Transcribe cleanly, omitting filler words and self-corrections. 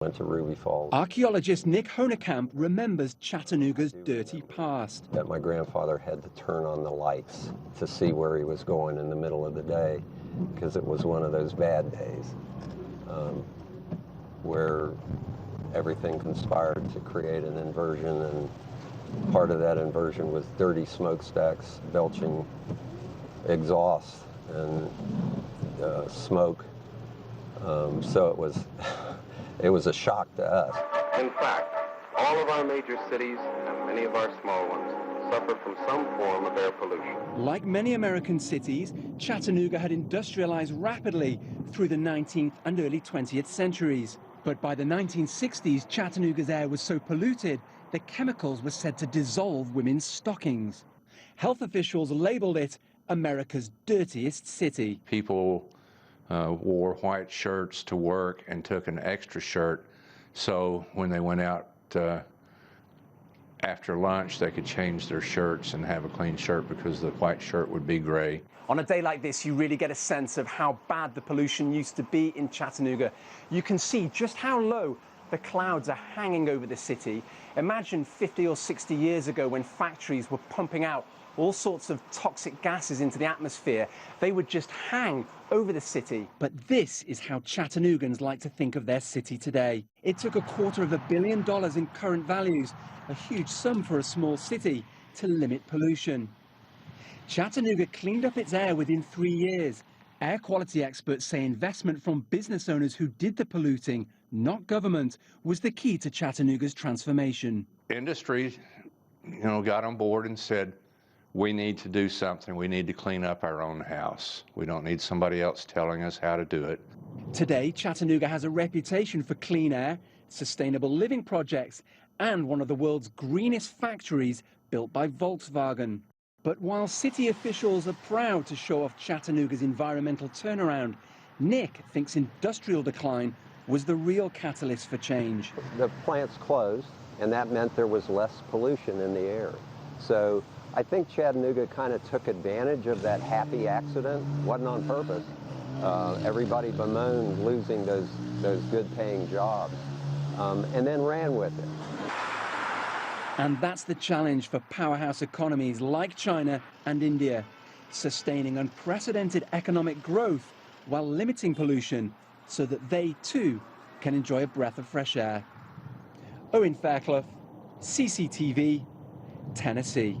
went to Ruby Falls. Archaeologist Nick Honekamp remembers Chattanooga's dirty past. That my grandfather had to turn on the lights to see where he was going in the middle of the day, because it was one of those bad days where everything conspired to create an inversion, and part of that inversion was dirty smokestacks belching exhaust and smoke. So it was a shock to us. In fact, all of our major cities and many of our small ones suffer from some form of air pollution. Like many American cities, Chattanooga had industrialized rapidly through the 19th and early 20th centuries. But by the 1960s, Chattanooga's air was so polluted that chemicals were said to dissolve women's stockings. Health officials labeled it America's dirtiest city. People wore white shirts to work and took an extra shirt, so when they went out after lunch, they could change their shirts and have a clean shirt, because the white shirt would be gray. On a day like this, you really get a sense of how bad the pollution used to be in Chattanooga. You can see just how low the clouds are hanging over the city. Imagine 50 or 60 years ago when factories were pumping out all sorts of toxic gases into the atmosphere. They would just hang over the city. But this is how Chattanoogans like to think of their city today. It took $250 million in current values, a huge sum for a small city, to limit pollution. Chattanooga cleaned up its air within 3 years. Air quality experts say investment from business owners who did the polluting, not government, was the key to Chattanooga's transformation. Industry, got on board and said, we need to do something. We need to clean up our own house. We don't need somebody else telling us how to do it. Today, Chattanooga has a reputation for clean air, sustainable living projects, and one of the world's greenest factories built by Volkswagen. But while city officials are proud to show off Chattanooga's environmental turnaround, Nick thinks industrial decline was the real catalyst for change. The plants closed, and that meant there was less pollution in the air. So I think Chattanooga kind of took advantage of that happy accident. Wasn't on purpose. Everybody bemoaned losing those good-paying jobs, and then ran with it. And that's the challenge for powerhouse economies like China and India, sustaining unprecedented economic growth while limiting pollution so that they too can enjoy a breath of fresh air. Owen Fairclough, CCTV, Tennessee.